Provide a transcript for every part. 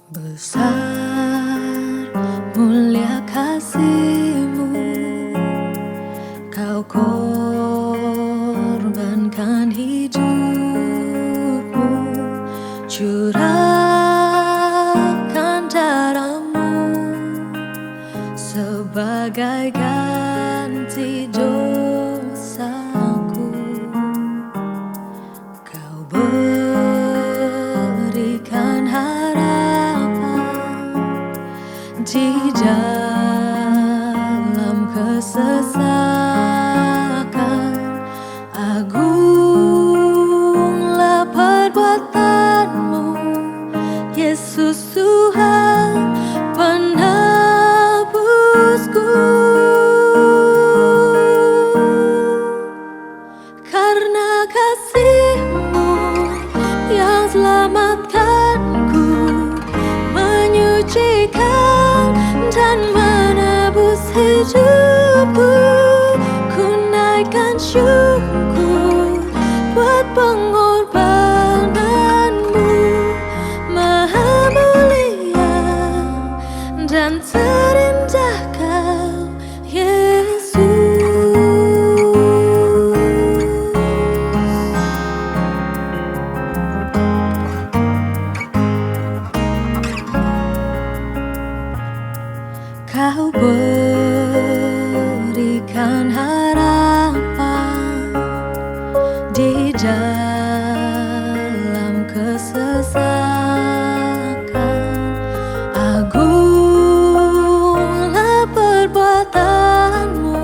Besar mulia kasih-Mu, Kau korbankan hidup-Mu, curahkan darah-Mu sebagai ganti dosaku. Kau berikan harapan di dalam kesesakan. Agunglah perbuatan-Mu, Yesus Tuhan penebusku. Karena kasih-Mu yang selamatkanku, menyucikan dan menebus hidupku. Ku naikkan syukur buat pengorbanan-Mu, Maha mulia dan terindah Kau, Yesus. Kau berikan harapan di dalam kesesakan. Agunglah perbuatan-Mu,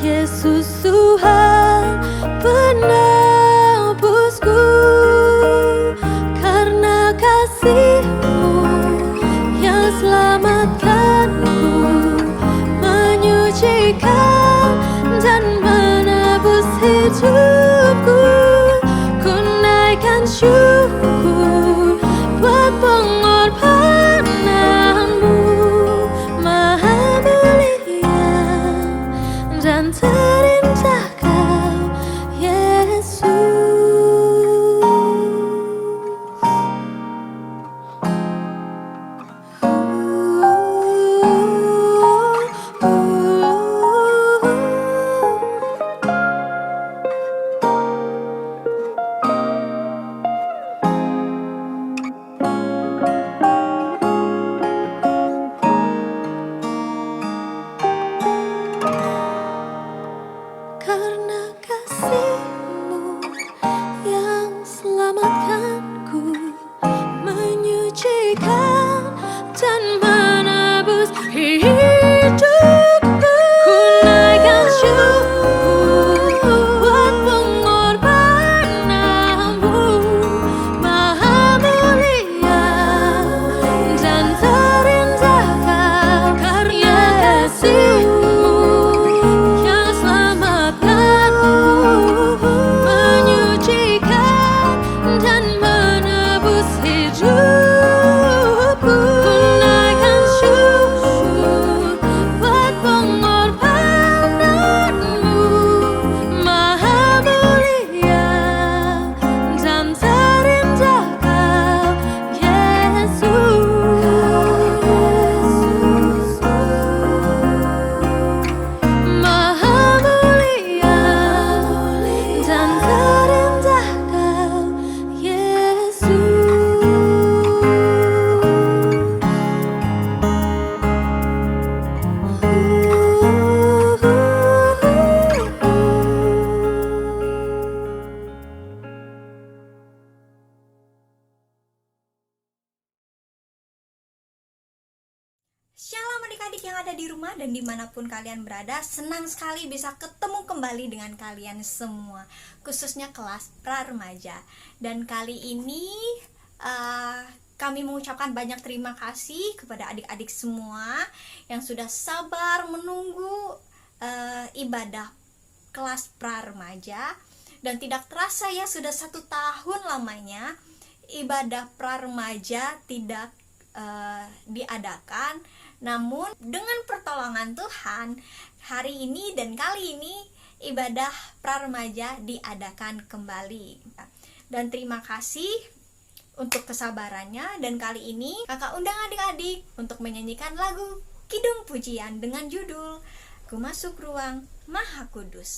Yesus Tuhan penebusku. Karena kasih-Mu yang selamatkanku, menyucikan dan menebus hidupku. Ku naikkan syukur buat pengorbanan-Mu, Maha mulia dan terindah Kau, Yesus. Karena kasih-Mu yang selamatkanku, menyucikan dan menebus hidupku. Ku naikkan syukur buat pengorbanan-Mu, Maha mulia dan terindah Kau. Karena kasih-Mu yang selamatkanku, menyucikan dan menebus hidupku. Ku naikkan syukur buat pengorbanan-Mu, Maha mulia dan terindah Kau, Yesus. Maha mulia dan terindah Kau, Yesus. Shalom adik-adik yang ada di rumah dan dimanapun kalian berada. Senang sekali bisa ketemu kembali dengan kalian semua, khususnya kelas pra remaja. Dan kali ini kami mengucapkan banyak terima kasih kepada adik-adik semua yang sudah sabar menunggu ibadah kelas pra remaja. Dan tidak terasa ya, sudah 1 tahun lamanya ibadah pra remaja tidak diadakan. Namun dengan pertolongan Tuhan, hari ini dan kali ini ibadah pra remaja diadakan kembali. Dan terima kasih untuk kesabarannya. Dan kali ini kakak undang adik-adik untuk menyanyikan lagu Kidung Pujian dengan judul Ku Masuk Ruang Maha Kudus.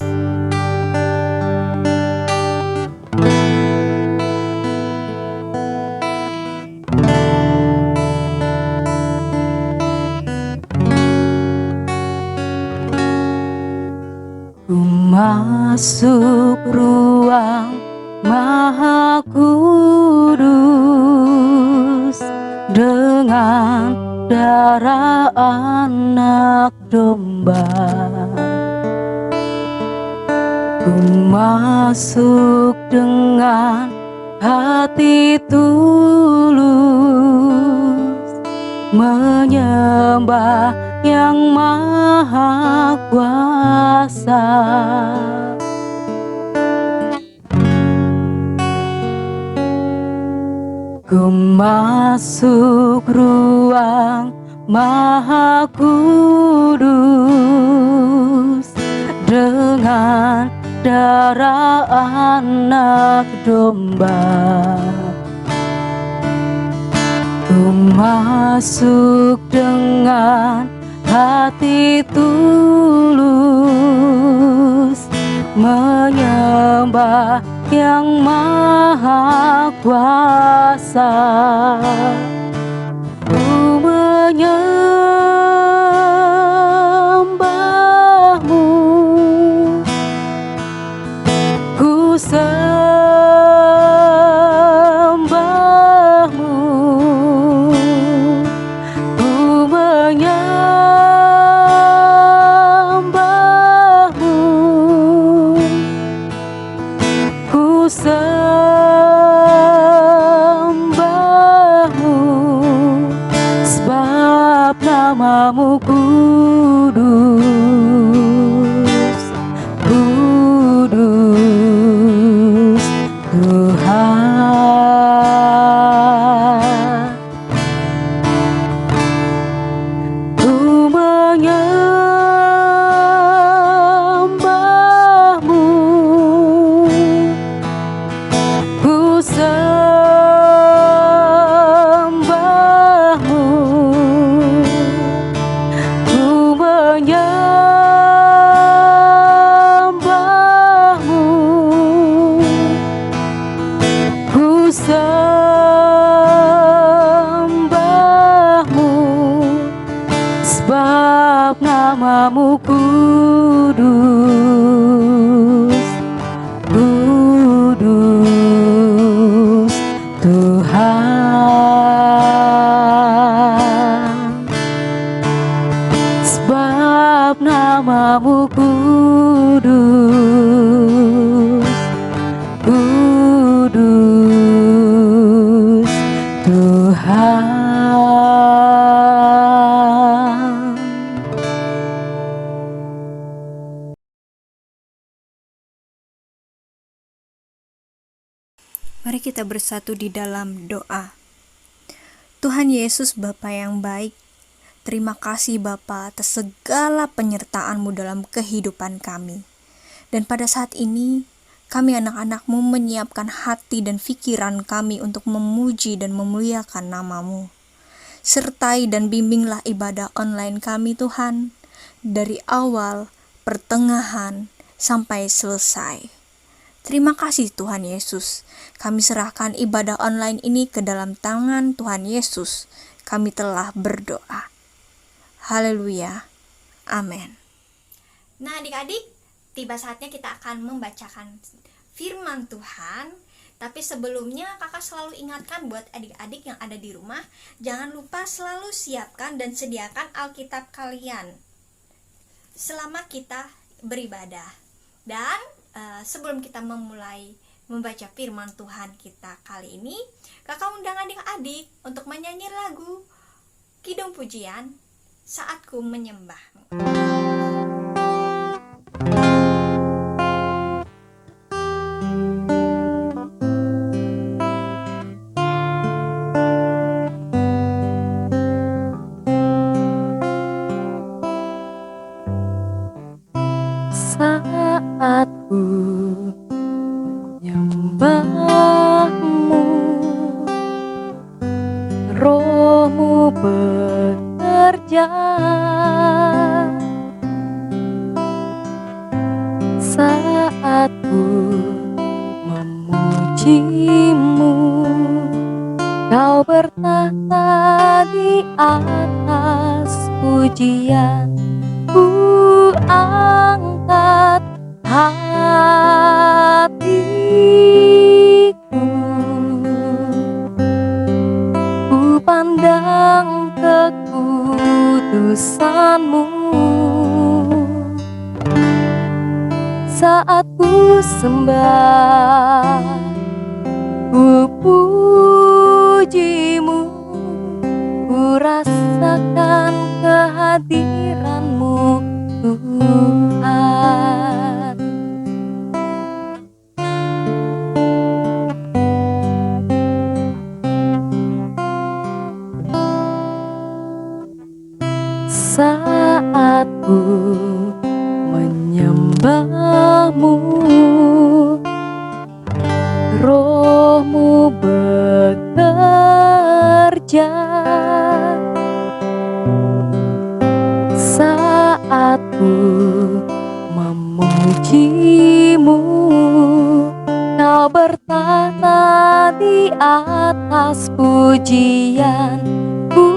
Ku masuk ruang Maha Kudus dengan darah anak domba. Ku masuk dengan hati tulus, menyembah yang maha kuasa. Ku masuk ruang Maha Kudus dengan darah anak domba. Ku masuk dengan hati tulus, menyembah yang maha kuasa. Ku menyembahmu, ku sembahmu, ku menyembahmu, ku sembahmu, sebab namamu kudus, kudus Tuhan. Ku menyembahmu, ku sembahmu, ku menyembahmu, ku sembahmu, sebab namamu kudus, kudus Tuhan. Sebab namamu kudus, kudus Tuhan. Mari kita bersatu di dalam doa. Tuhan Yesus, Bapa yang baik, terima kasih Bapa atas segala penyertaan-Mu dalam kehidupan kami. Dan pada saat ini, kami anak-anak-Mu menyiapkan hati dan pikiran kami untuk memuji dan memuliakan nama-Mu. Sertai dan bimbinglah ibadah online kami Tuhan, dari awal, pertengahan, sampai selesai. Terima kasih Tuhan Yesus. Kami serahkan ibadah online ini ke dalam tangan Tuhan Yesus. Kami telah berdoa. Haleluya. Amin. Nah adik-adik, tiba saatnya kita akan membacakan firman Tuhan. Tapi sebelumnya kakak selalu ingatkan buat adik-adik yang ada di rumah, jangan lupa selalu siapkan dan sediakan Alkitab kalian selama kita beribadah. Dan sebelum kita memulai membaca firman Tuhan kita kali ini, kakak undang adik-adik untuk menyanyi lagu Kidung Pujian Saat Ku Menyembahmu. Saat ku menyembahmu, Rohmu bekerja saat ku memujimu. Kau bertahta di atas pujian, ku angkat hatiku. Ku pandang kekudusan-Mu saat ku sembah, ku pujimu, ku rasakan kehadiran-Mu Tuhan. Saat ku menyembah-Mu, Roh-Mu bekerja. Saat ku memuji-Mu, Kau bertahta di atas pujian, ku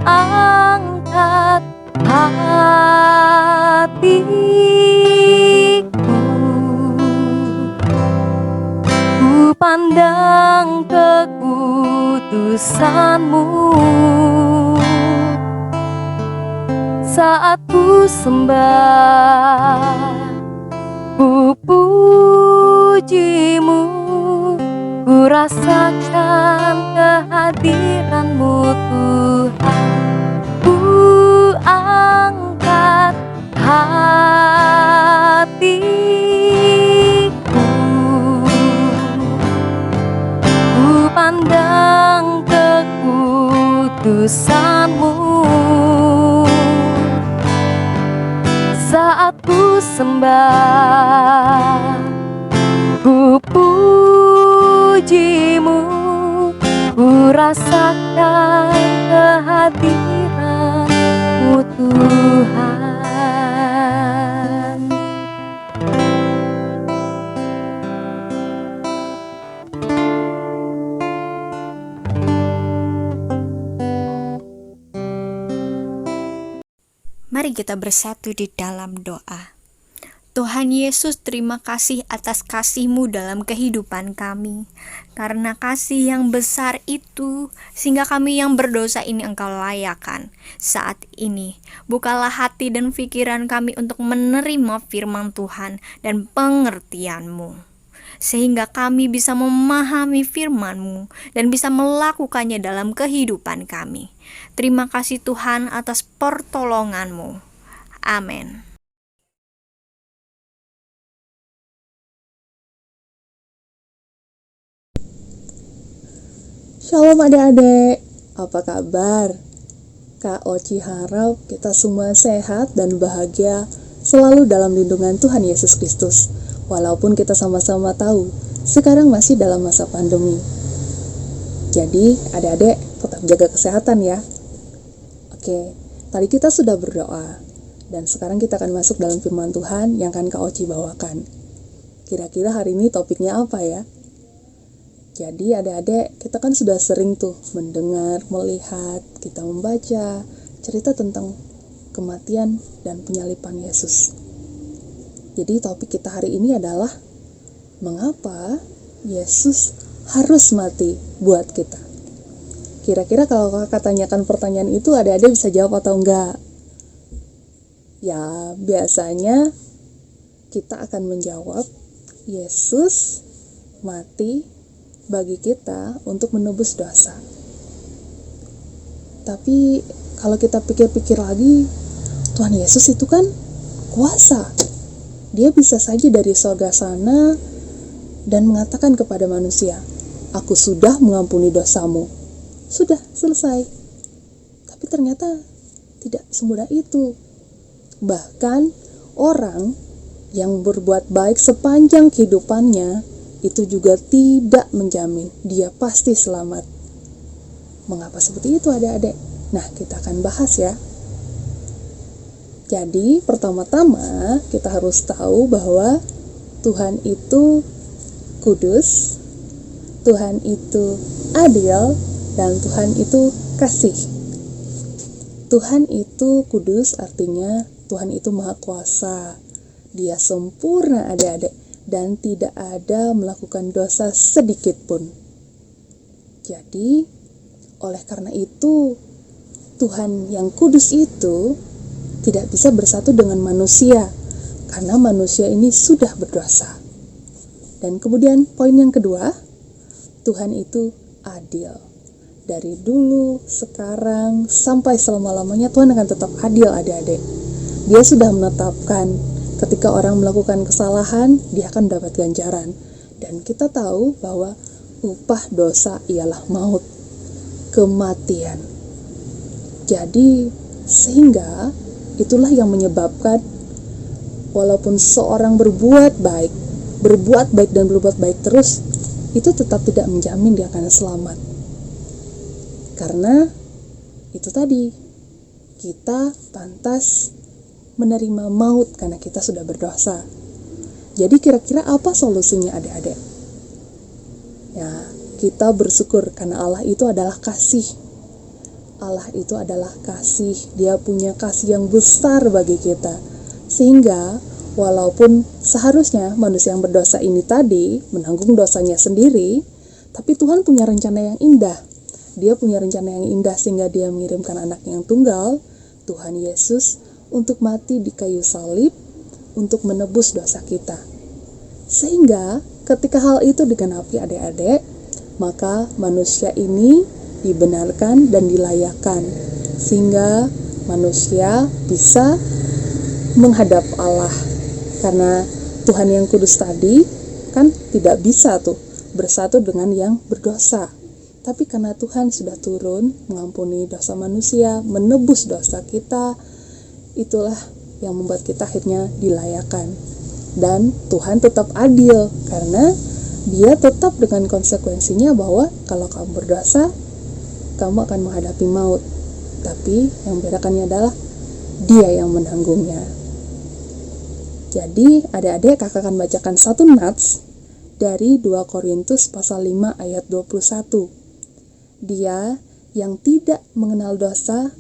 angkat hatiku. Ku pandang kekudusan-Mu saat ku sembah, ku puji-Mu, ku rasakan kehadiran-Mu Tuhan. Ku angkat hatiku, ku pandang kekudusan-Mu saat ku sembah, ku puji-Mu, ku rasakan kehadiran-Mu Tuhan. Mari kita bersatu di dalam doa. Tuhan Yesus, terima kasih atas kasih-Mu dalam kehidupan kami. Karena kasih yang besar itu, sehingga kami yang berdosa ini Engkau layakan. Saat ini, bukalah hati dan pikiran kami untuk menerima firman Tuhan dan pengertian-Mu, sehingga kami bisa memahami firman-Mu dan bisa melakukannya dalam kehidupan kami. Terima kasih Tuhan atas pertolongan-Mu. Amin. Shalom adik-adik, apa kabar? Kak Oci harap kita semua sehat dan bahagia selalu dalam lindungan Tuhan Yesus Kristus. Walaupun kita sama-sama tahu, sekarang masih dalam masa pandemi. Jadi adik-adik tetap jaga kesehatan ya. Oke, tadi kita sudah berdoa, dan sekarang kita akan masuk dalam firman Tuhan yang akan Kak Oci bawakan. Kira-kira hari ini topiknya apa ya? Jadi adik-adik, kita kan sudah sering tuh mendengar, melihat, kita membaca cerita tentang kematian dan penyaliban Yesus. Jadi topik kita hari ini adalah mengapa Yesus harus mati buat kita. Kira-kira kalau kakak tanyakan pertanyaan itu, adik-adik bisa jawab atau enggak? Ya, biasanya kita akan menjawab Yesus mati bagi kita untuk menebus dosa. Tapi kalau kita pikir-pikir lagi, Tuhan Yesus itu kan kuasa. Dia bisa saja dari surga sana dan mengatakan kepada manusia, "Aku sudah mengampuni dosamu." Sudah selesai. Tapi ternyata tidak semudah itu. Bahkan orang yang berbuat baik sepanjang kehidupannya itu juga tidak menjamin dia pasti selamat. Mengapa seperti itu adik-adik? Nah, kita akan bahas ya. Jadi, pertama-tama kita harus tahu bahwa Tuhan itu kudus, Tuhan itu adil, dan Tuhan itu kasih. Tuhan itu kudus artinya Tuhan itu maha kuasa. Dia sempurna adik-adik dan tidak ada melakukan dosa sedikit pun. Jadi, oleh karena itu Tuhan yang kudus itu tidak bisa bersatu dengan manusia karena manusia ini sudah berdosa. Dan kemudian poin yang kedua, Tuhan itu adil. Dari dulu, sekarang, sampai selama-lamanya Tuhan akan tetap adil adik-adik. Dia sudah menetapkan ketika orang melakukan kesalahan, dia akan mendapat ganjaran. Dan kita tahu bahwa upah dosa ialah maut, kematian. Jadi, sehingga itulah yang menyebabkan walaupun seorang berbuat baik dan berbuat baik terus, itu tetap tidak menjamin dia akan selamat. Karena itu tadi, kita pantas menerima maut karena kita sudah berdosa. Jadi kira-kira apa solusinya adik-adik? Ya, kita bersyukur karena Allah itu adalah kasih. Allah itu adalah kasih. Dia punya kasih yang besar bagi kita. Sehingga walaupun seharusnya manusia yang berdosa ini tadi menanggung dosanya sendiri, tapi Tuhan punya rencana yang indah. Dia punya rencana yang indah sehingga dia mengirimkan anak yang tunggal, Tuhan Yesus, untuk mati di kayu salib, untuk menebus dosa kita. Sehingga ketika hal itu digenapi adik-adik, maka manusia ini dibenarkan dan dilayakkan, sehingga manusia bisa menghadap Allah. Karena Tuhan yang kudus tadi kan tidak bisa tuh bersatu dengan yang berdosa. Tapi karena Tuhan sudah turun mengampuni dosa manusia, menebus dosa kita, itulah yang membuat kita akhirnya dilayakkan. Dan Tuhan tetap adil karena Dia tetap dengan konsekuensinya bahwa kalau kamu berdosa, kamu akan menghadapi maut. Tapi yang membedakannya adalah Dia yang menanggungnya. Jadi adik-adik kakak akan bacakan satu nats dari 2 Korintus pasal 5 ayat 21. Dia yang tidak mengenal dosa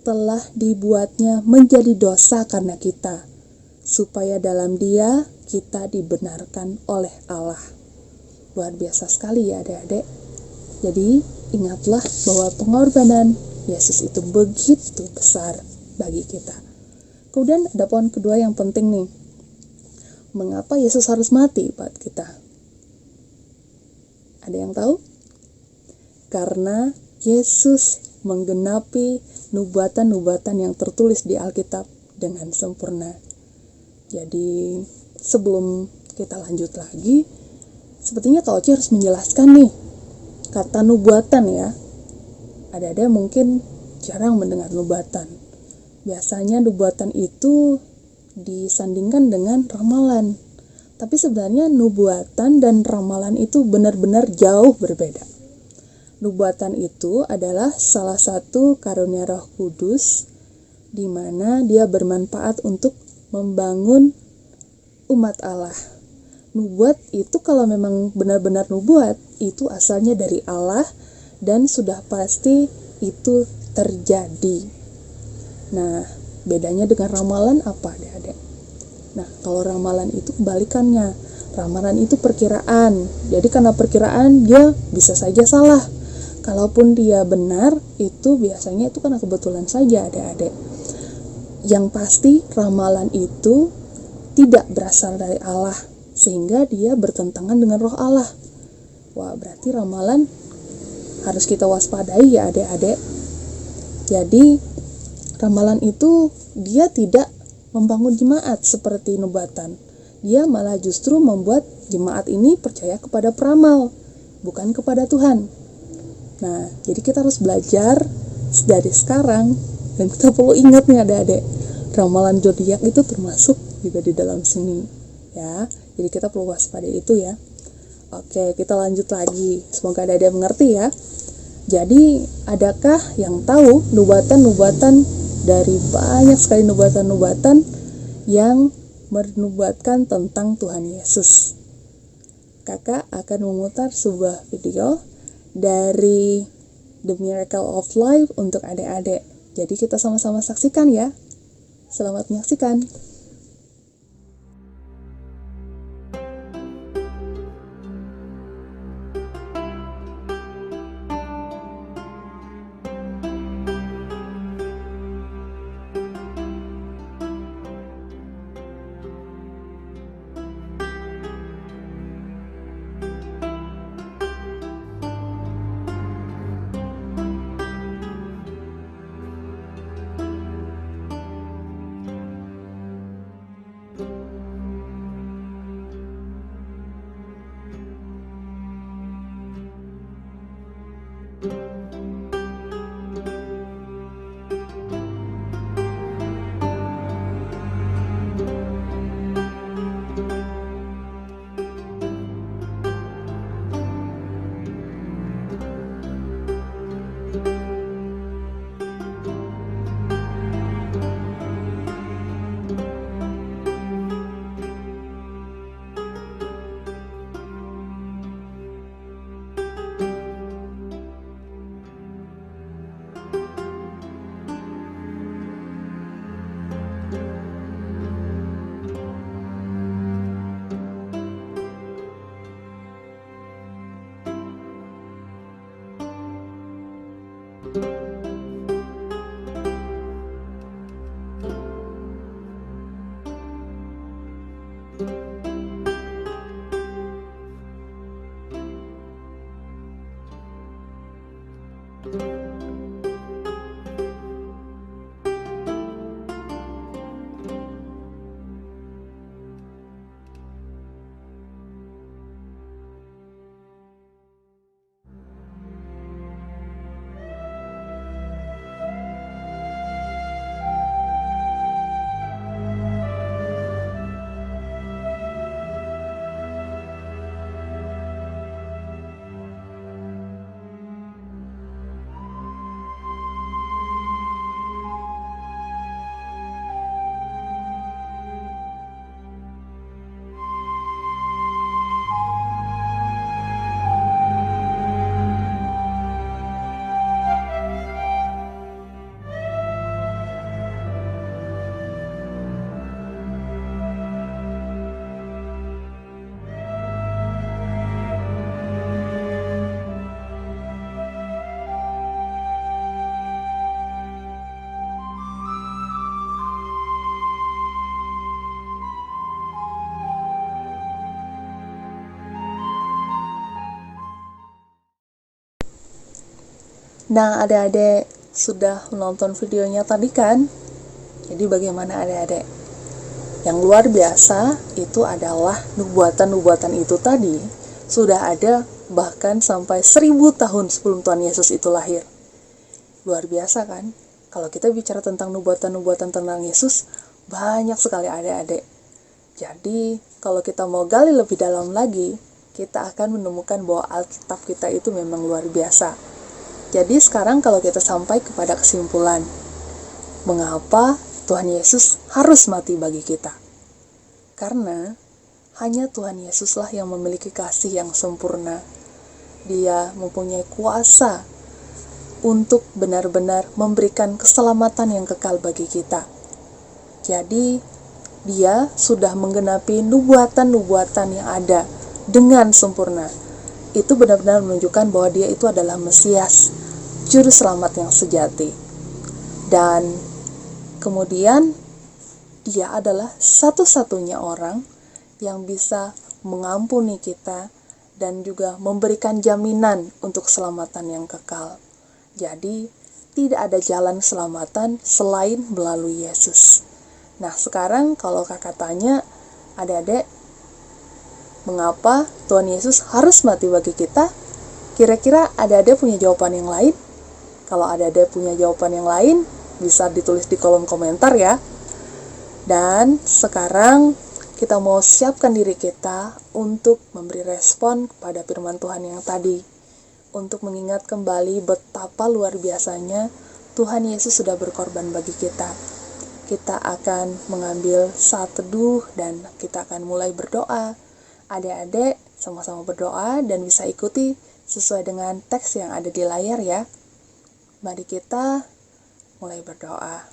telah dibuatnya menjadi dosa karena kita, supaya dalam Dia kita dibenarkan oleh Allah. Luar biasa sekali ya adik-adik. Jadi ingatlah bahwa pengorbanan Yesus itu begitu besar bagi kita. Kemudian ada poin kedua yang penting nih. Mengapa Yesus harus mati buat kita? Ada yang tahu? Karena Yesus menggenapi nubuatan-nubuatan yang tertulis di Alkitab dengan sempurna. Jadi sebelum kita lanjut lagi, sepertinya Kak Oci harus menjelaskan nih kata nubuatan ya. Ada mungkin jarang mendengar nubuatan. Biasanya nubuatan itu disandingkan dengan ramalan. Tapi sebenarnya nubuatan dan ramalan itu benar-benar jauh berbeda. Nubuatan itu adalah salah satu karunia Roh Kudus di mana dia bermanfaat untuk membangun umat Allah. Nubuat itu kalau memang benar-benar nubuat, itu asalnya dari Allah dan sudah pasti itu terjadi. Nah, bedanya dengan ramalan apa adik-adik? Nah, kalau ramalan itu kebalikannya. Ramalan itu perkiraan. Jadi karena perkiraan dia bisa saja salah. Kalaupun dia benar, itu biasanya itu karena kebetulan saja adik-adik. Yang pasti ramalan itu tidak berasal dari Allah, sehingga dia bertentangan dengan roh Allah. Wah, berarti ramalan harus kita waspadai ya adik-adik. Jadi ramalan itu dia tidak membangun jemaat seperti nubuatan. Dia malah justru membuat jemaat ini percaya kepada peramal, bukan kepada Tuhan. Nah, jadi kita harus belajar dari sekarang, dan kita perlu ingat nih adik-adik, ramalan zodiak itu termasuk juga di dalam seni, ya. Jadi kita perlu waspada itu ya. Oke, kita lanjut lagi. Semoga adik-adik mengerti ya. Jadi, adakah yang tahu nubuatan-nubuatan dari banyak sekali nubuatan-nubuatan yang menubuatkan tentang Tuhan Yesus? Kakak akan memutar sebuah video dari The Miracle of Life untuk adik-adik. Jadi kita sama-sama saksikan ya. Selamat menyaksikan. Nah, adik-adik sudah menonton videonya tadi kan? Jadi bagaimana adik-adik? Yang luar biasa itu adalah nubuatan-nubuatan itu tadi sudah ada bahkan sampai 1000 tahun sebelum Tuhan Yesus itu lahir. Luar biasa kan? Kalau kita bicara tentang nubuatan-nubuatan tentang Yesus, banyak sekali adik-adik. Jadi, kalau kita mau gali lebih dalam lagi, kita akan menemukan bahwa Alkitab kita itu memang luar biasa. Jadi sekarang kalau kita sampai kepada kesimpulan, mengapa Tuhan Yesus harus mati bagi kita? Karena hanya Tuhan Yesuslah yang memiliki kasih yang sempurna. Dia mempunyai kuasa untuk benar-benar memberikan keselamatan yang kekal bagi kita. Jadi, dia sudah menggenapi nubuatan-nubuatan yang ada dengan sempurna. Itu benar-benar menunjukkan bahwa dia itu adalah Mesias, Juru Selamat yang sejati. Dan kemudian dia adalah satu-satunya orang yang bisa mengampuni kita dan juga memberikan jaminan untuk keselamatan yang kekal. Jadi, tidak ada jalan keselamatan selain melalui Yesus. Nah, sekarang kalau kakak tanya, adik-adik, mengapa Tuhan Yesus harus mati bagi kita? Kira-kira adik-adik punya jawaban yang lain? Kalau adik-adik punya jawaban yang lain, bisa ditulis di kolom komentar ya. Dan sekarang kita mau siapkan diri kita untuk memberi respon kepada firman Tuhan yang tadi. untuk mengingat kembali betapa luar biasanya Tuhan Yesus sudah berkorban bagi kita. Kita akan mengambil saat teduh dan kita akan mulai berdoa. Adik-adik sama-sama berdoa dan bisa ikuti sesuai dengan teks yang ada di layar ya. Mari kita mulai berdoa.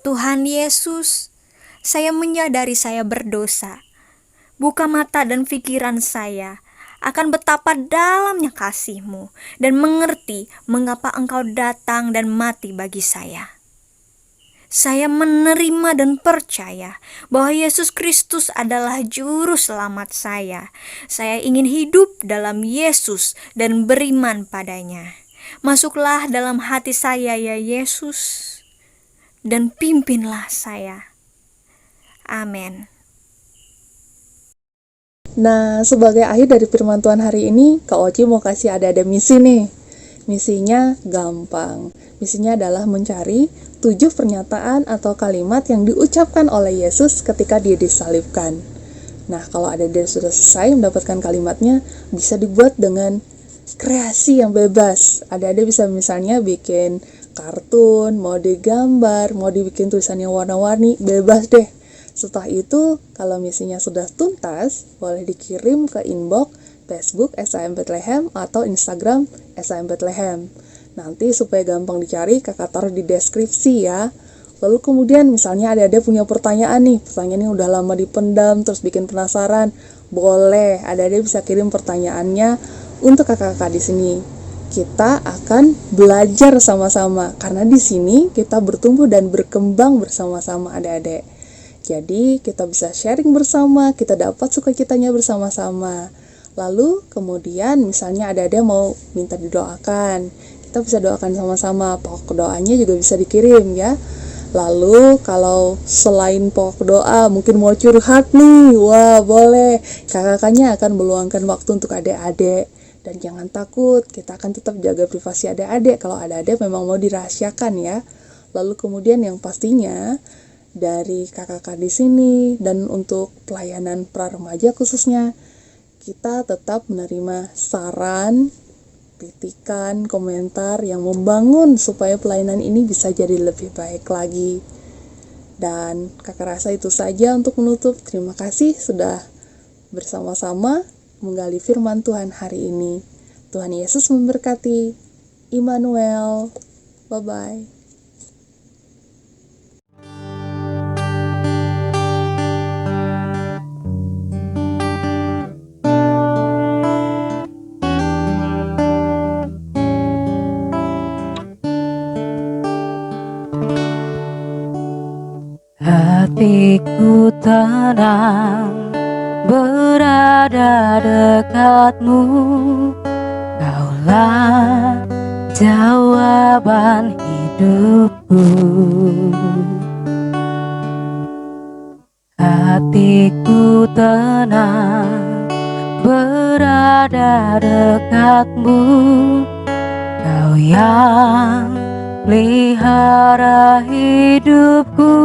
Tuhan Yesus, saya menyadari saya berdosa. Buka mata dan pikiran saya akan betapa dalamnya kasih-Mu dan mengerti mengapa Engkau datang dan mati bagi saya. Saya menerima dan percaya bahwa Yesus Kristus adalah juru selamat saya. Saya ingin hidup dalam Yesus dan beriman padanya. Masuklah dalam hati saya ya Yesus, dan pimpinlah saya. Amin. Nah, sebagai akhir dari firman Tuhan hari ini, Kak Oci mau kasih ada misi nih. Misinya gampang. Misinya adalah mencari 7 pernyataan atau kalimat yang diucapkan oleh Yesus ketika dia disalibkan. Nah, kalau ada sudah selesai mendapatkan kalimatnya, bisa dibuat dengan kreasi yang bebas. Ada bisa misalnya bikin kartun, mau digambar, mau dibikin tulisannya warna-warni, bebas deh. Setelah itu, kalau misinya sudah tuntas, boleh dikirim ke inbox Facebook SAM Bethlehem atau Instagram SAM Bethlehem. Nanti supaya gampang dicari, kakak taruh di deskripsi ya. Lalu kemudian misalnya ada punya pertanyaan nih, pertanyaannya udah lama dipendam, terus bikin penasaran, boleh, ada bisa kirim pertanyaannya untuk kakak-kakak di sini. Kita akan belajar sama-sama, karena di sini kita bertumbuh dan berkembang bersama-sama adik-adik. Jadi kita bisa sharing bersama, kita dapat sukacitanya bersama-sama. Lalu kemudian misalnya ada mau minta didoakan, kita bisa doakan sama-sama. Pokok doanya juga bisa dikirim ya. Lalu kalau selain pokok doa mungkin mau curhat nih, wah boleh. Kakak-kakaknya akan meluangkan waktu untuk adik-adik. Dan jangan takut, kita akan tetap jaga privasi adik-adik kalau adik-adik memang mau dirahasiakan ya. Lalu kemudian yang pastinya dari kakak-kakak di sini dan untuk pelayanan pra-remaja khususnya, kita tetap menerima saran, kritikan, komentar yang membangun supaya pelayanan ini bisa jadi lebih baik lagi. Dan kakak rasa itu saja untuk menutup. Terima kasih sudah bersama-sama menggali firman Tuhan hari ini. Tuhan Yesus memberkati. Immanuel. Bye-bye. Hatiku tenang berada dekatmu, Kaulah jawaban hidupku. Hatiku tenang berada dekatmu, Kau yang pelihara hidupku.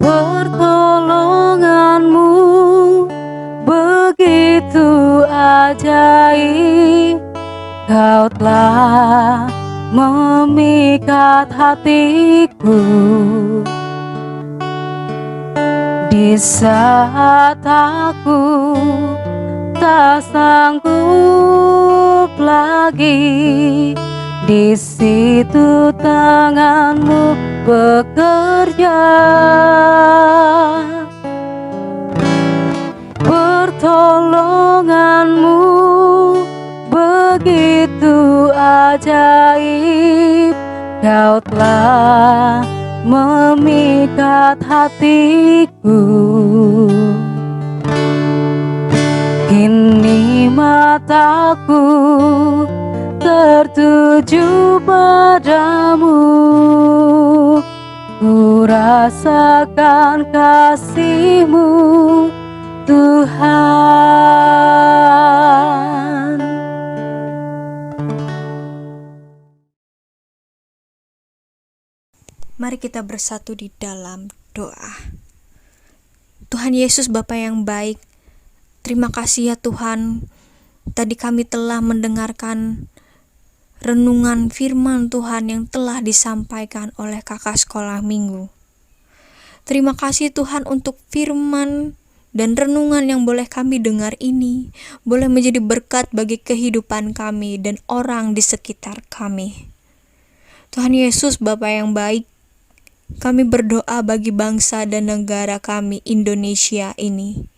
Pertolonganmu begitu ajaib, Kau telah memikat hatiku. Di saat aku tak sanggup lagi, di situ tanganmu bekerja. Pertolonganmu begitu ajaib, Kau telah memikat hatiku. Kini mataku tertuju padamu, ku rasakan kasih-Mu, Tuhan. Mari kita bersatu di dalam doa. Tuhan Yesus Bapa yang baik, Terima kasih ya Tuhan, tadi kami telah mendengarkan renungan firman Tuhan yang telah disampaikan oleh kakak sekolah minggu. Terima kasih Tuhan untuk firman dan renungan yang boleh kami dengar ini, boleh menjadi berkat bagi kehidupan kami dan orang di sekitar kami. Tuhan Yesus, Bapa yang baik, kami berdoa bagi bangsa dan negara kami Indonesia ini.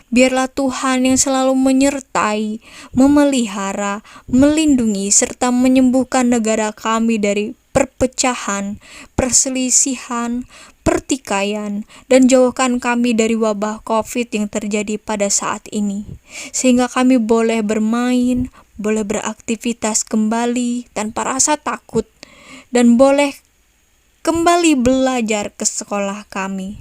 Biarlah Tuhan yang selalu menyertai, memelihara, melindungi, serta menyembuhkan negara kami dari perpecahan, perselisihan, pertikaian, dan jauhkan kami dari wabah COVID yang terjadi pada saat ini. Sehingga kami boleh bermain, boleh beraktivitas kembali tanpa rasa takut, dan boleh kembali belajar ke sekolah kami.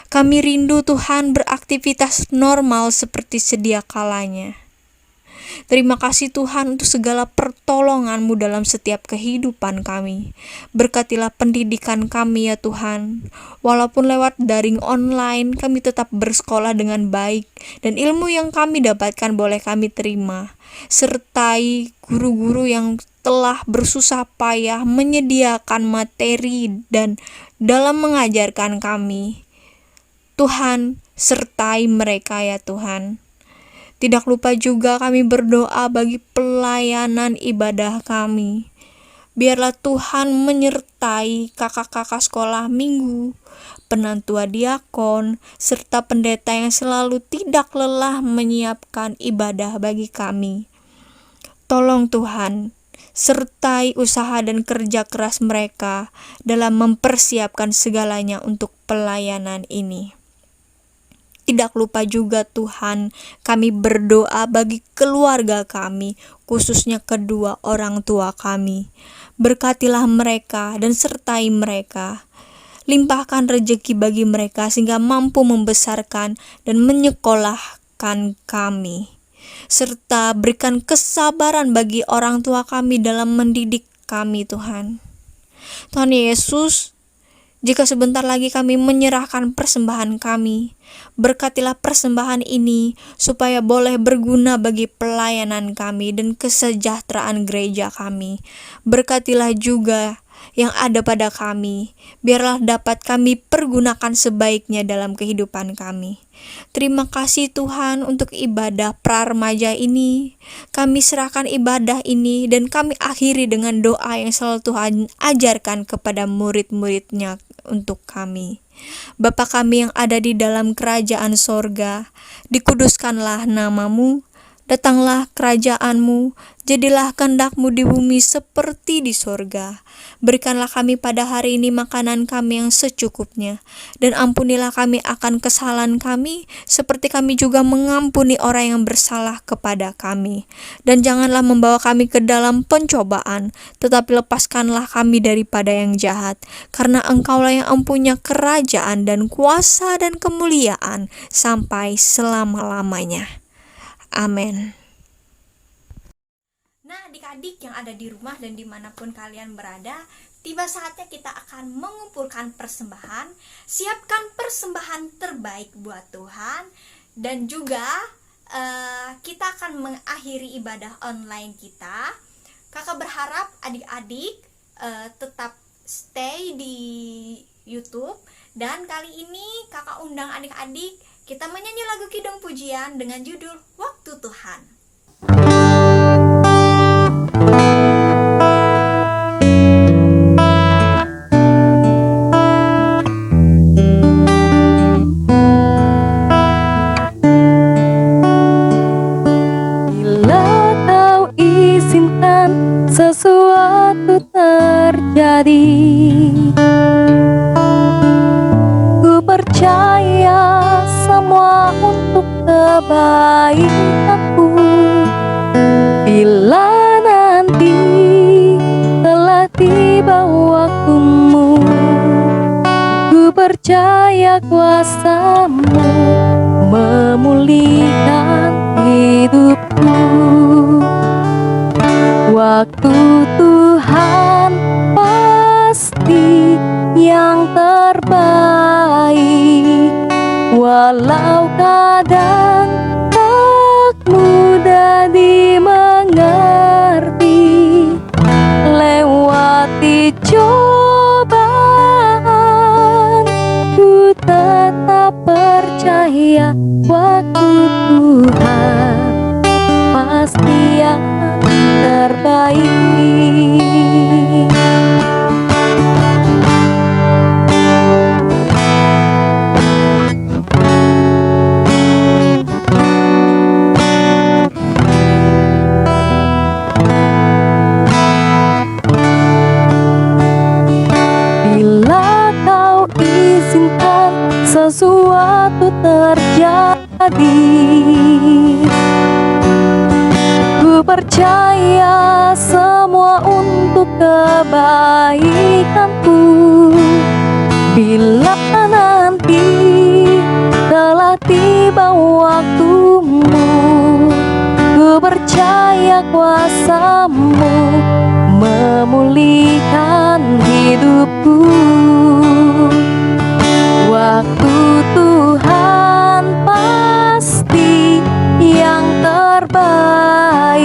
Kami rindu Tuhan beraktivitas normal seperti sedia kalanya. Terima kasih Tuhan untuk segala pertolongan-Mu dalam setiap kehidupan kami. Berkatilah pendidikan kami ya Tuhan. Walaupun lewat daring online, kami tetap bersekolah dengan baik, dan ilmu yang kami dapatkan boleh kami terima. Sertai guru-guru yang telah bersusah payah menyediakan materi dan dalam mengajarkan kami. Tuhan, sertai mereka ya Tuhan. Tidak lupa juga kami berdoa bagi pelayanan ibadah kami. Biarlah Tuhan menyertai kakak-kakak sekolah minggu, penantua diakon, serta pendeta yang selalu tidak lelah menyiapkan ibadah bagi kami. Tolong Tuhan, sertai usaha dan kerja keras mereka dalam mempersiapkan segalanya untuk pelayanan ini. Tidak lupa juga Tuhan, kami berdoa bagi keluarga kami, khususnya kedua orang tua kami. Berkatilah mereka dan sertai mereka. Limpahkan rejeki bagi mereka sehingga mampu membesarkan dan menyekolahkan kami. Serta berikan kesabaran bagi orang tua kami dalam mendidik kami Tuhan. Tuhan Yesus, jika sebentar lagi kami menyerahkan persembahan kami, berkatilah persembahan ini supaya boleh berguna bagi pelayanan kami dan kesejahteraan gereja kami. Berkatilah juga yang ada pada kami, biarlah dapat kami pergunakan sebaiknya dalam kehidupan kami. Terima kasih Tuhan untuk ibadah pra-remaja ini. Kami serahkan ibadah ini dan kami akhiri dengan doa yang selalu Tuhan ajarkan kepada murid-muridnya untuk kami. Bapa kami yang ada di dalam kerajaan sorga, dikuduskanlah namamu, datanglah kerajaan-Mu, jadilah kehendak-Mu di bumi seperti di sorga. Berikanlah kami pada hari ini makanan kami yang secukupnya, dan ampunilah kami akan kesalahan kami, seperti kami juga mengampuni orang yang bersalah kepada kami. Dan janganlah membawa kami ke dalam pencobaan, tetapi lepaskanlah kami daripada yang jahat, karena Engkaulah yang mempunyai kerajaan dan kuasa dan kemuliaan sampai selama-lamanya. Amin. Nah, adik-adik yang ada di rumah dan dimanapun kalian berada, tiba saatnya kita akan mengumpulkan persembahan. Siapkan persembahan terbaik buat Tuhan. Dan juga kita akan mengakhiri ibadah online kita. Kakak berharap adik-adik tetap stay di YouTube. Dan kali ini kakak undang adik-adik kita menyanyi lagu kidung pujian dengan judul Waktu Tuhan. Bila Kau izinkan sesuatu terjadi, ku percaya semua untuk kebaikanku. Bila nanti telah tiba waktumu, ku percaya kuasa-Mu memulihkan hidupku. Waktu Tuhan pasti yang terbaik, walau kadang terjadi. Ku percaya semua untuk kebaikanku. Bila nanti telah tiba waktumu, ku percaya kuasa-Mu memulihkan hidupku. Waktu Tuhan pasti yang terbaik,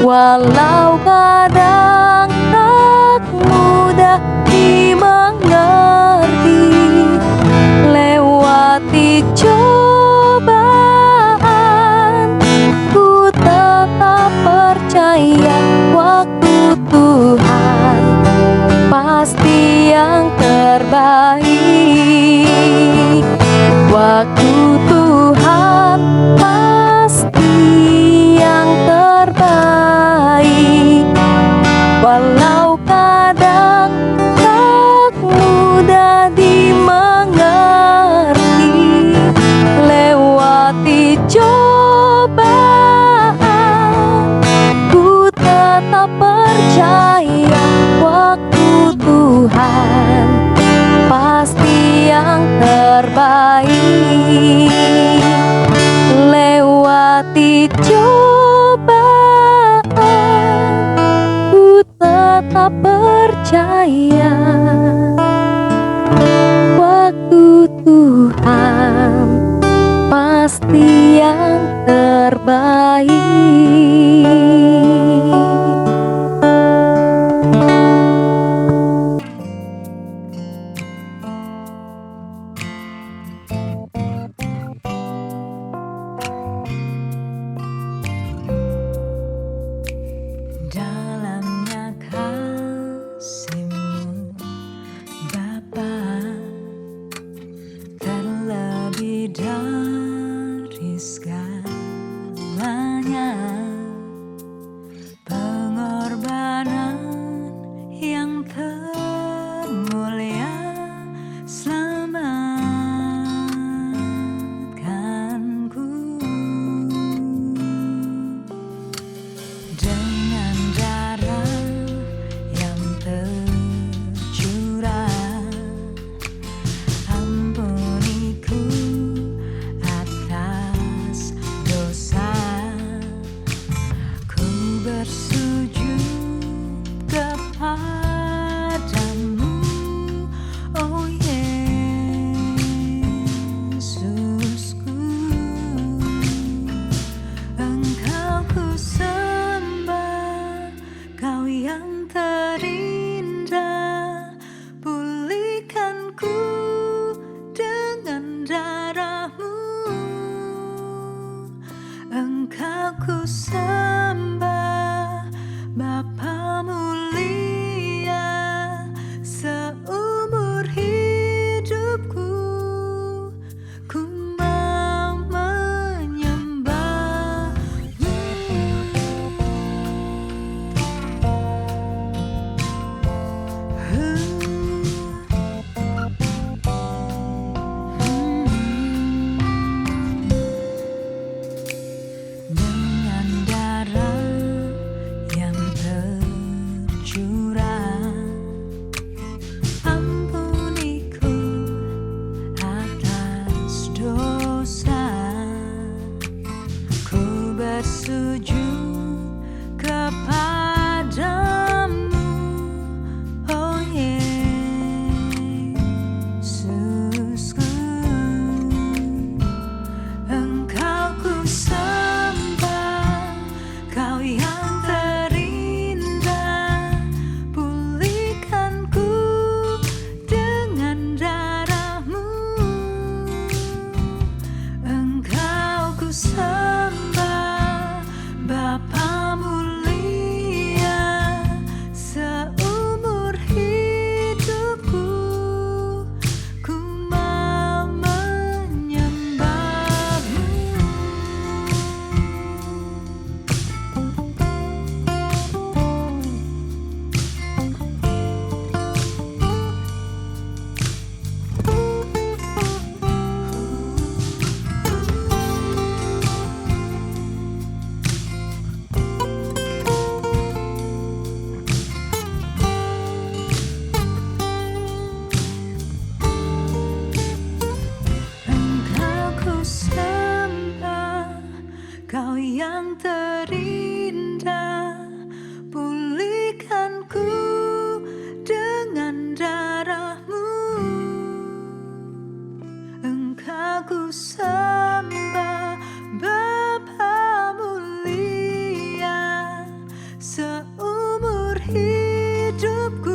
walau kadang tak mudah dimengerti. Lewati cobaan, ku tetap percaya waktu Tuhan pasti yang terbaik. Waktu Tuhan pasti yang terbaik, walau kadang tak mudah dimengerti. Lewati cobaan, ku tetap percaya waktu Tuhan pasti yang terbaik. Lewati cobaan, ku tetap percaya waktu Tuhan pasti yang terbaik. Dalamnya kasih-Mu Bapa, terlebih dari segalanya. seumur hidupku.